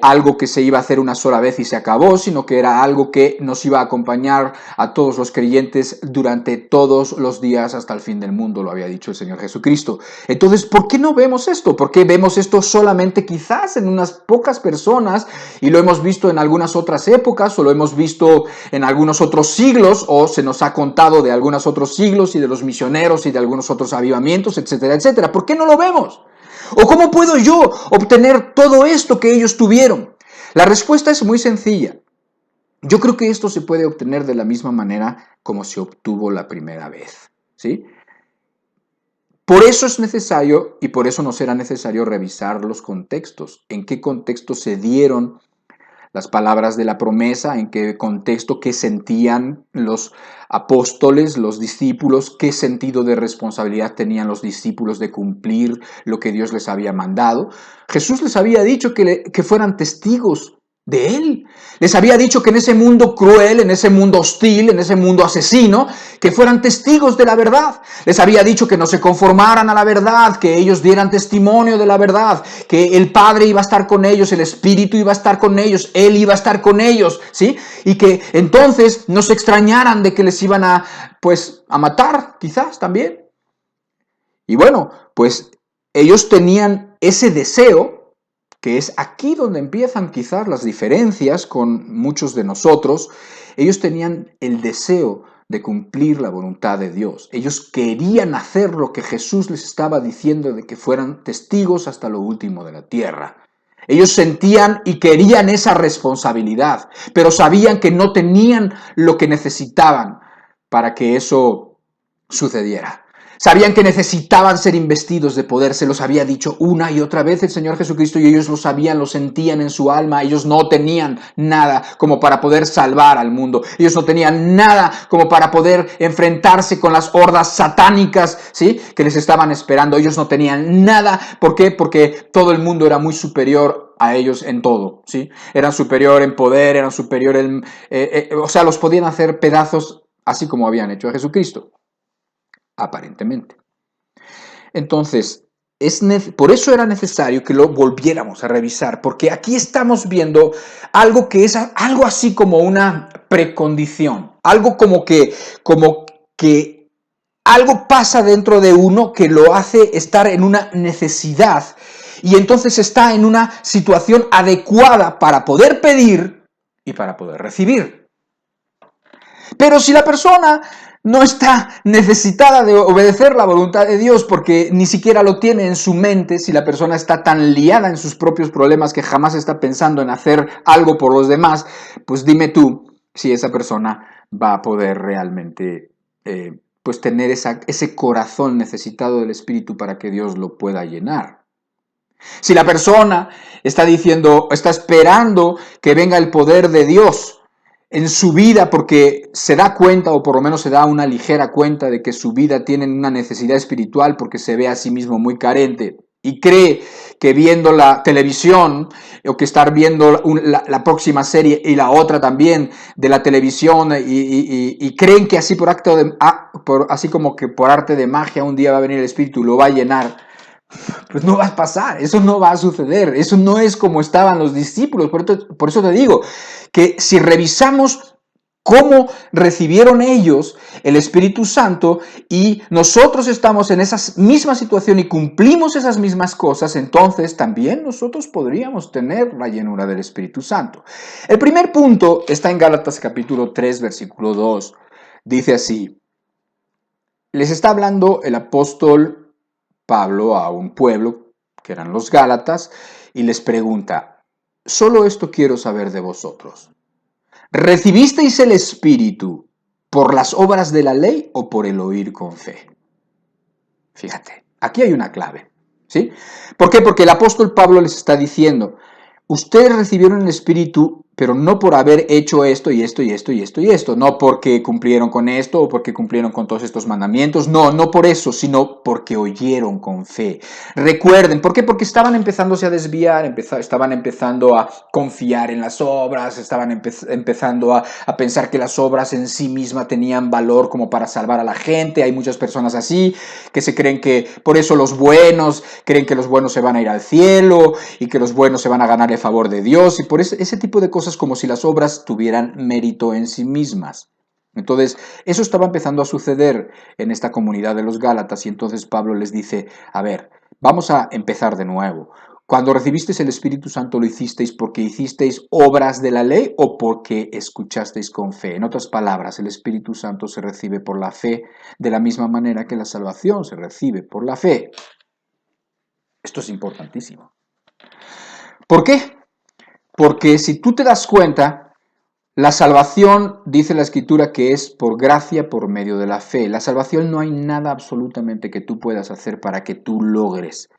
algo que se iba a hacer una sola vez y se acabó, sino que era algo que nos iba a acompañar a todos los creyentes durante todos los días hasta el fin del mundo, lo había dicho el Señor Jesucristo. Entonces, ¿por qué no vemos esto? ¿Por qué vemos esto solamente quizás en unas pocas personas, y lo hemos visto en algunas otras épocas, o lo hemos visto en algunos otros siglos, o se nos ha contado de algunos otros siglos y de los misioneros y de algunos otros avivamientos, etcétera, etcétera? ¿Por qué no lo vemos? ¿O cómo puedo yo obtener todo esto que ellos tuvieron? La respuesta es muy sencilla. Yo creo que esto se puede obtener de la misma manera como se obtuvo la primera vez, ¿sí? Por eso es necesario, y por eso nos será necesario revisar los contextos. ¿En qué contexto se dieron las palabras de la promesa? ¿En qué contexto? ¿Qué sentían los apóstoles, los discípulos? ¿Qué sentido de responsabilidad tenían los discípulos de cumplir lo que Dios les había mandado? Jesús les había dicho que fueran testigos de Él. Les había dicho que en ese mundo cruel, en ese mundo hostil, en ese mundo asesino, que fueran testigos de la verdad. Les había dicho que no se conformaran a la verdad, que ellos dieran testimonio de la verdad, que el Padre iba a estar con ellos, el Espíritu iba a estar con ellos, Él iba a estar con ellos, ¿sí? Y que entonces no se extrañaran de que les iban a matar, quizás también. Y bueno, pues ellos tenían ese deseo, que es aquí donde empiezan quizás las diferencias con muchos de nosotros. Ellos tenían el deseo de cumplir la voluntad de Dios. Ellos querían hacer lo que Jesús les estaba diciendo, de que fueran testigos hasta lo último de la tierra. Ellos sentían y querían esa responsabilidad, pero sabían que no tenían lo que necesitaban para que eso sucediera. Sabían que necesitaban ser investidos de poder, se los había dicho una y otra vez el Señor Jesucristo, y ellos lo sabían, lo sentían en su alma. Ellos no tenían nada como para poder salvar al mundo. Ellos no tenían nada como para poder enfrentarse con las hordas satánicas, ¿sí?, que les estaban esperando. Ellos no tenían nada. ¿Por qué? Porque todo el mundo era muy superior a ellos en todo, ¿sí? Eran superior en poder, eran superior en... o sea, los podían hacer pedazos así como habían hecho a Jesucristo. Aparentemente. Entonces, por eso era necesario que lo volviéramos a revisar, porque aquí estamos viendo algo que es algo así como una precondición, algo como que algo pasa dentro de uno que lo hace estar en una necesidad, y entonces está en una situación adecuada para poder pedir y para poder recibir. Pero si la persona no está necesitada de obedecer la voluntad de Dios porque ni siquiera lo tiene en su mente, si la persona está tan liada en sus propios problemas que jamás está pensando en hacer algo por los demás, pues dime tú si esa persona va a poder realmente pues tener ese corazón necesitado del Espíritu para que Dios lo pueda llenar. Si la persona está diciendo, está esperando que venga el poder de Dios en su vida porque se da cuenta, o por lo menos se da una ligera cuenta de que su vida tiene una necesidad espiritual porque se ve a sí mismo muy carente y cree que viendo la televisión o que estar viendo la próxima serie y la otra también de la televisión y creen que así así como que por arte de magia un día va a venir el Espíritu y lo va a llenar, pues no va a pasar, eso no va a suceder, eso no es como estaban los discípulos. Por eso te digo que si revisamos cómo recibieron ellos el Espíritu Santo y nosotros estamos en esa misma situación y cumplimos esas mismas cosas, entonces también nosotros podríamos tener la llenura del Espíritu Santo. El primer punto está en Gálatas capítulo 3, versículo 2. Dice así: les está hablando el apóstol Pablo a un pueblo, que eran los Gálatas, y les pregunta: solo esto quiero saber de vosotros. ¿Recibisteis el Espíritu por las obras de la ley o por el oír con fe? Fíjate, aquí hay una clave, ¿sí? ¿Por qué? Porque el apóstol Pablo les está diciendo: ustedes recibieron el Espíritu, pero no por haber hecho esto y esto y esto y esto y esto, no porque cumplieron con esto o porque cumplieron con todos estos mandamientos, no por eso, sino porque oyeron con fe. Recuerden, ¿por qué? Porque estaban empezándose a desviar, estaban empezando a confiar en las obras, estaban empezando a pensar que las obras en sí mismas tenían valor como para salvar a la gente. Hay muchas personas así que se creen que por eso los buenos, creen que los buenos se van a ir al cielo y que los buenos se van a ganar el favor de Dios y por ese tipo de cosas, como si las obras tuvieran mérito en sí mismas. Entonces, eso estaba empezando a suceder en esta comunidad de los Gálatas y entonces Pablo les dice: a ver, vamos a empezar de nuevo. Cuando recibisteis el Espíritu Santo, ¿lo hicisteis porque hicisteis obras de la ley o porque escuchasteis con fe? En otras palabras, el Espíritu Santo se recibe por la fe de la misma manera que la salvación se recibe por la fe. Esto es importantísimo. ¿Por qué? Porque si tú te das cuenta, la salvación, dice la Escritura, que es por gracia, por medio de la fe. La salvación no hay nada absolutamente que tú puedas hacer para que tú logres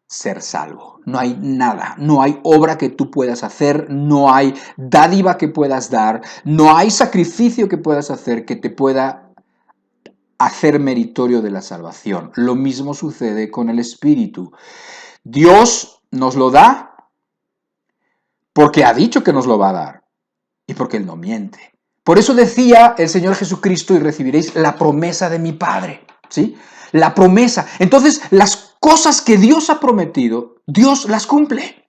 ser salvo. No hay nada, no hay obra que tú puedas hacer, no hay dádiva que puedas dar, no hay sacrificio que puedas hacer que te pueda hacer meritorio de la salvación. Lo mismo sucede con el Espíritu. Dios nos lo da porque ha dicho que nos lo va a dar y porque Él no miente. Por eso decía el Señor Jesucristo: y recibiréis la promesa de mi Padre, ¿sí? La promesa. Entonces, las cosas que Dios ha prometido, Dios las cumple.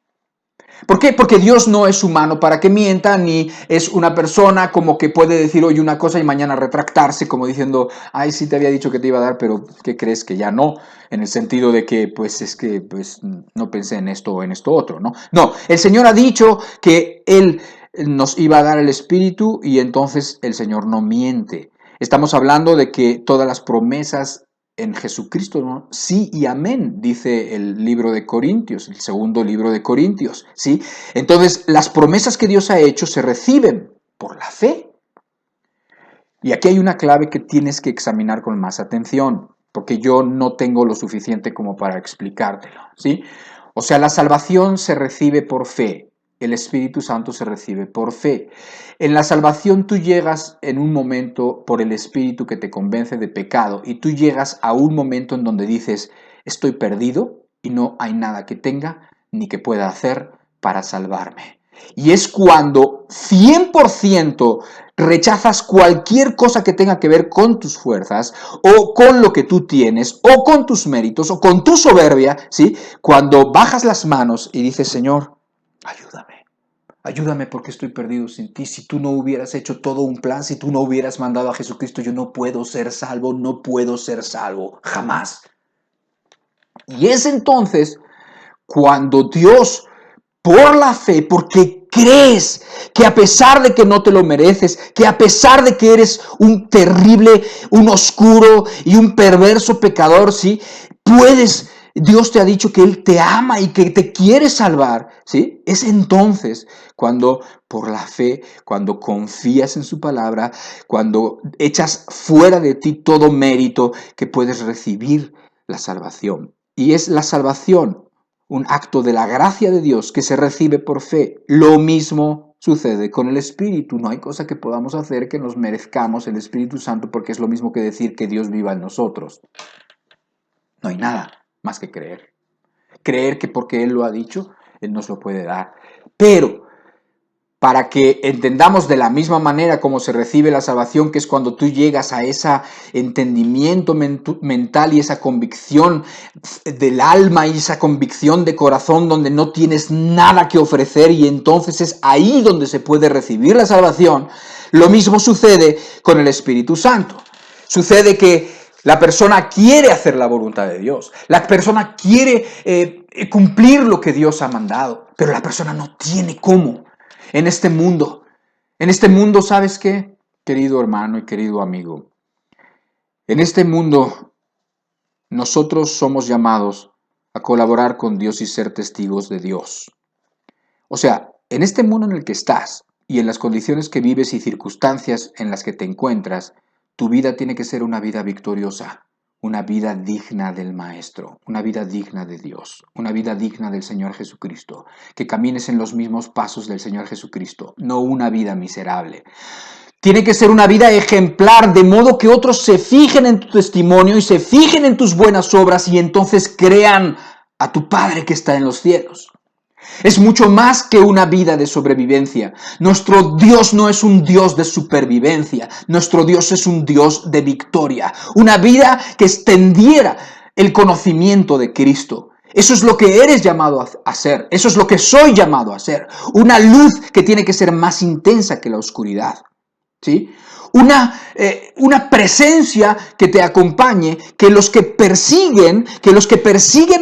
¿Por qué? Porque Dios no es humano para que mienta, ni es una persona como que puede decir hoy una cosa y mañana retractarse, como diciendo: ay, sí te había dicho que te iba a dar, pero ¿qué crees? Que ya no, en el sentido de que, pues, es que pues, no pensé en esto o en esto otro, ¿no? No, el Señor ha dicho que Él nos iba a dar el Espíritu y entonces el Señor no miente. Estamos hablando de que todas las promesas en Jesucristo, ¿no? Sí y amén, dice el libro de Corintios, el segundo libro de Corintios, ¿sí? Entonces, las promesas que Dios ha hecho se reciben por la fe. Y aquí hay una clave que tienes que examinar con más atención, porque yo no tengo lo suficiente como para explicártelo, ¿sí? O sea, la salvación se recibe por fe. El Espíritu Santo se recibe por fe. En la salvación tú llegas en un momento por el Espíritu que te convence de pecado y tú llegas a un momento en donde dices: estoy perdido y no hay nada que tenga ni que pueda hacer para salvarme. Y es cuando 100% rechazas cualquier cosa que tenga que ver con tus fuerzas o con lo que tú tienes o con tus méritos o con tu soberbia, ¿sí? Cuando bajas las manos y dices: Señor, ayúdame. Ayúdame porque estoy perdido sin ti. Si tú no hubieras hecho todo un plan, si tú no hubieras mandado a Jesucristo, yo no puedo ser salvo, no puedo ser salvo, jamás. Y es entonces cuando Dios, por la fe, porque crees que a pesar de que no te lo mereces, que a pesar de que eres un terrible, un oscuro y un perverso pecador, ¿sí? Dios te ha dicho que Él te ama y que te quiere salvar, ¿sí? Es entonces cuando por la fe, cuando confías en su palabra, cuando echas fuera de ti todo mérito, que puedes recibir la salvación. Y es la salvación un acto de la gracia de Dios que se recibe por fe. Lo mismo sucede con el Espíritu. No hay cosa que podamos hacer que nos merezcamos el Espíritu Santo, porque es lo mismo que decir que Dios viva en nosotros. No hay nada más que creer. Creer que porque Él lo ha dicho, Él nos lo puede dar. Pero para que entendamos de la misma manera como se recibe la salvación, que es cuando tú llegas a ese entendimiento mental y esa convicción del alma y esa convicción de corazón donde no tienes nada que ofrecer, y entonces es ahí donde se puede recibir la salvación. Lo mismo sucede con el Espíritu Santo. Sucede que la persona quiere hacer la voluntad de Dios. La persona quiere cumplir lo que Dios ha mandado, pero la persona no tiene cómo. En este mundo, ¿sabes qué? Querido hermano y querido amigo, en este mundo nosotros somos llamados a colaborar con Dios y ser testigos de Dios. O sea, en este mundo en el que estás y en las condiciones que vives y circunstancias en las que te encuentras, tu vida tiene que ser una vida victoriosa, una vida digna del Maestro, una vida digna de Dios, una vida digna del Señor Jesucristo, que camines en los mismos pasos del Señor Jesucristo, no una vida miserable. Tiene que ser una vida ejemplar, de modo que otros se fijen en tu testimonio y se fijen en tus buenas obras y entonces crean a tu Padre que está en los cielos. Es mucho más que una vida de sobrevivencia. Nuestro Dios no es un Dios de supervivencia. Nuestro Dios es un Dios de victoria. Una vida que extendiera el conocimiento de Cristo. Eso es lo que eres llamado a ser. Eso es lo que soy llamado a ser. Una luz que tiene que ser más intensa que la oscuridad. ¿Sí? Una presencia que te acompañe, que los que persiguen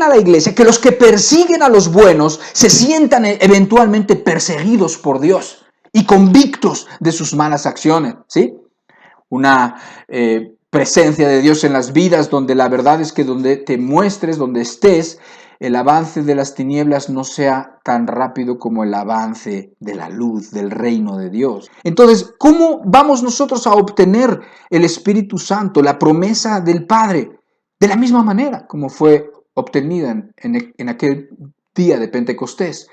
a la iglesia, que los que persiguen a los buenos se sientan eventualmente perseguidos por Dios y convictos de sus malas acciones, ¿sí? Una presencia de Dios en las vidas donde la verdad es que donde te muestres, donde estés, el avance de las tinieblas no sea tan rápido como el avance de la luz, del reino de Dios. Entonces, ¿cómo vamos nosotros a obtener el Espíritu Santo, la promesa del Padre? De la misma manera como fue obtenida en aquel día de Pentecostés.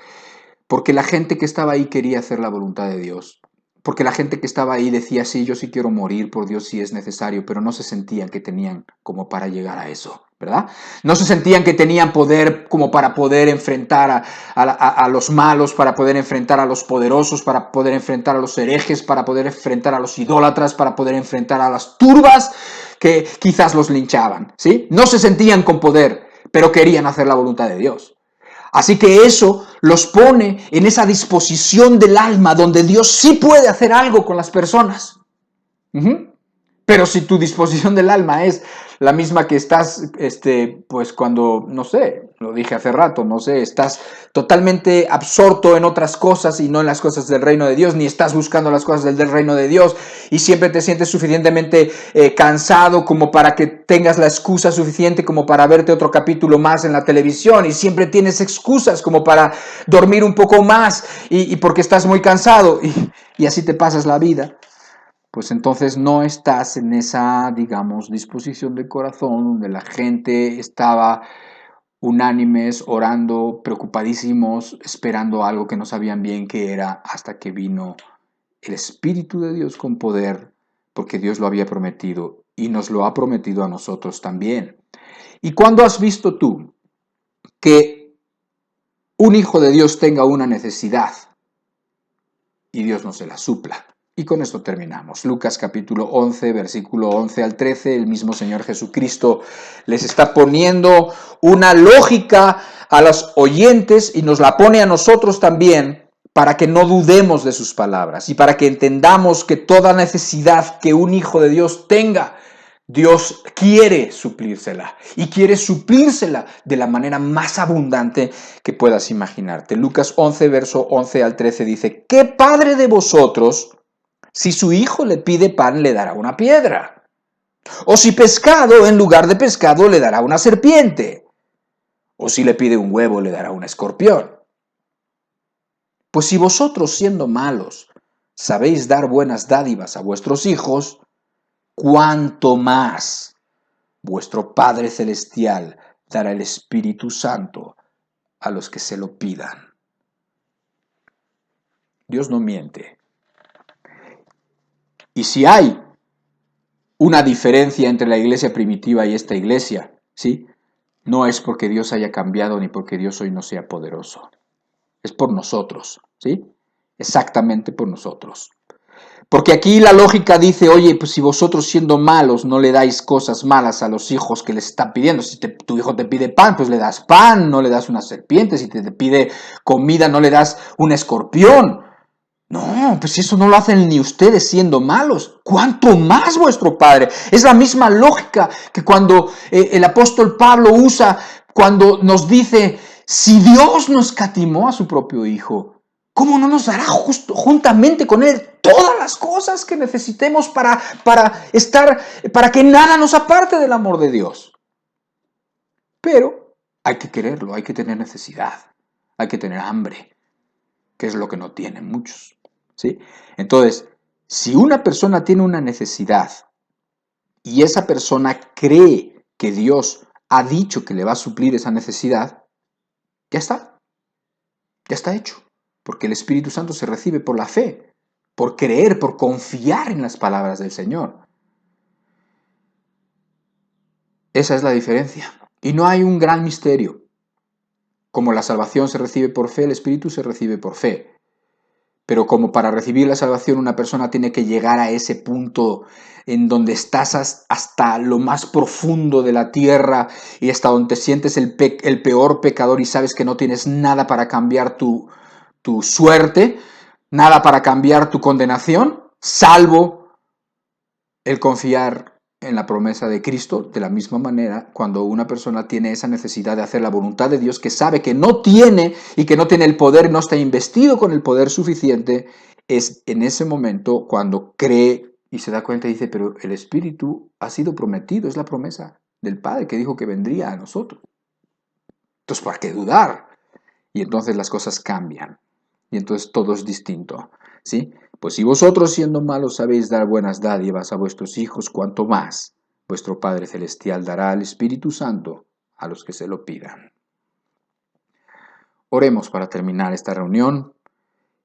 Porque la gente que estaba ahí quería hacer la voluntad de Dios. Porque la gente que estaba ahí decía, sí, yo sí quiero morir por Dios si es necesario, pero no se sentían que tenían como para llegar a eso, ¿verdad? No se sentían que tenían poder como para poder enfrentar a los malos, para poder enfrentar a los poderosos, para poder enfrentar a los herejes, para poder enfrentar a los idólatras, para poder enfrentar a las turbas que quizás los linchaban, ¿sí? No se sentían con poder, pero querían hacer la voluntad de Dios. Así que eso los pone en esa disposición del alma donde Dios sí puede hacer algo con las personas. Pero si tu disposición del alma es la misma que estás, pues cuando, no sé, lo dije hace rato, no sé, estás totalmente absorto en otras cosas y no en las cosas del reino de Dios, ni estás buscando las cosas del reino de Dios y siempre te sientes suficientemente cansado como para que tengas la excusa suficiente como para verte otro capítulo más en la televisión y siempre tienes excusas como para dormir un poco más y porque estás muy cansado y así te pasas la vida. Pues entonces no estás en esa, digamos, disposición de corazón donde la gente estaba unánimes, orando, preocupadísimos, esperando algo que no sabían bien qué era, hasta que vino el Espíritu de Dios con poder, porque Dios lo había prometido y nos lo ha prometido a nosotros también. ¿Y cuándo has visto tú que un hijo de Dios tenga una necesidad y Dios no se la supla? Y con esto terminamos. Lucas capítulo 11, versículo 11 al 13, el mismo Señor Jesucristo les está poniendo una lógica a los oyentes y nos la pone a nosotros también para que no dudemos de sus palabras y para que entendamos que toda necesidad que un hijo de Dios tenga, Dios quiere suplírsela y quiere suplírsela de la manera más abundante que puedas imaginarte. Lucas 11, verso 11 al 13 dice, ¿qué padre de vosotros, si su hijo le pide pan, le dará una piedra? O si pescado, en lugar de pescado, le dará una serpiente. O si le pide un huevo, le dará un escorpión. Pues si vosotros, siendo malos, sabéis dar buenas dádivas a vuestros hijos, cuánto más vuestro Padre Celestial dará el Espíritu Santo a los que se lo pidan. Dios no miente. Y si hay una diferencia entre la iglesia primitiva y esta iglesia, ¿sí? No es porque Dios haya cambiado ni porque Dios hoy no sea poderoso. Es por nosotros, ¿sí? Exactamente por nosotros. Porque aquí la lógica dice, oye, pues si vosotros siendo malos no le dais cosas malas a los hijos que les están pidiendo, si tu hijo te pide pan, pues le das pan, no le das una serpiente, si te pide comida no le das un escorpión. No, pues eso no lo hacen ni ustedes siendo malos. ¿Cuánto más vuestro Padre? Es la misma lógica que cuando el apóstol Pablo usa cuando nos dice, si Dios no escatimó a su propio Hijo, ¿cómo no nos dará juntamente con Él todas las cosas que necesitemos para que nada nos aparte del amor de Dios? Pero hay que quererlo, hay que tener necesidad, hay que tener hambre, que es lo que no tienen muchos. ¿Sí? Entonces, si una persona tiene una necesidad y esa persona cree que Dios ha dicho que le va a suplir esa necesidad, ya está hecho, porque el Espíritu Santo se recibe por la fe, por creer, por confiar en las palabras del Señor. Esa es la diferencia. Y no hay un gran misterio. Como la salvación se recibe por fe, el Espíritu se recibe por fe. Pero como para recibir la salvación una persona tiene que llegar a ese punto en donde estás hasta lo más profundo de la tierra y hasta donde te sientes el peor pecador y sabes que no tienes nada para cambiar tu suerte, nada para cambiar tu condenación, salvo el confiar en la promesa de Cristo. De la misma manera, cuando una persona tiene esa necesidad de hacer la voluntad de Dios, que sabe que no tiene y que no tiene el poder, no está investido con el poder suficiente, es en ese momento cuando cree y se da cuenta y dice, pero el Espíritu ha sido prometido, es la promesa del Padre que dijo que vendría a nosotros. Entonces, ¿para qué dudar? Y entonces las cosas cambian. Y entonces todo es distinto. ¿Sí? Pues si vosotros siendo malos sabéis dar buenas dádivas a vuestros hijos, cuanto más vuestro Padre Celestial dará al Espíritu Santo a los que se lo pidan. Oremos para terminar esta reunión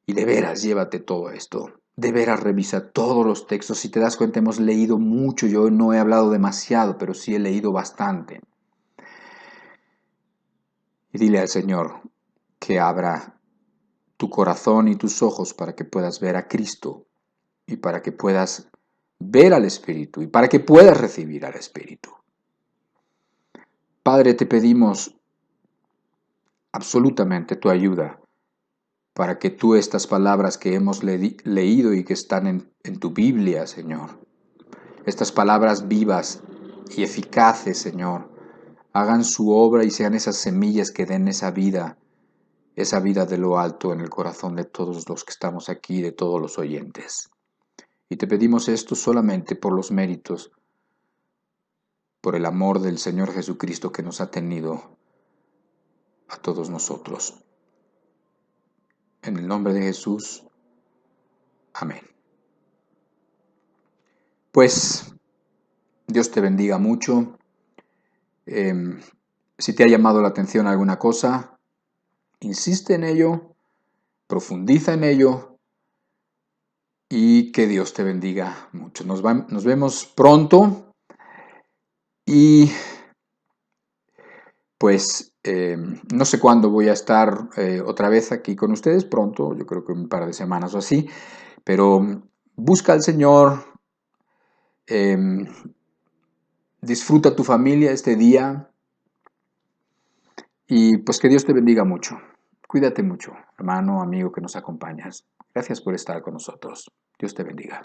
y de veras llévate todo esto. De veras revisa todos los textos. Si te das cuenta hemos leído mucho. Yo no he hablado demasiado, pero sí he leído bastante. Y dile al Señor que abra tu corazón y tus ojos para que puedas ver a Cristo y para que puedas ver al Espíritu y para que puedas recibir al Espíritu. Padre, te pedimos absolutamente tu ayuda para que tú estas palabras que hemos leído y que están en tu Biblia, Señor, estas palabras vivas y eficaces, Señor, hagan su obra y sean esas semillas que den esa vida de lo alto en el corazón de todos los que estamos aquí, de todos los oyentes. Y te pedimos esto solamente por los méritos, por el amor del Señor Jesucristo que nos ha tenido a todos nosotros. En el nombre de Jesús, amén. Pues Dios te bendiga mucho. Si te ha llamado la atención alguna cosa, insiste en ello, profundiza en ello y que Dios te bendiga mucho. Nos vemos pronto y pues no sé cuándo voy a estar otra vez aquí con ustedes, pronto, yo creo que un par de semanas o así, pero busca al Señor, disfruta tu familia este día y pues que Dios te bendiga mucho. Cuídate mucho, hermano, amigo que nos acompañas. Gracias por estar con nosotros. Dios te bendiga.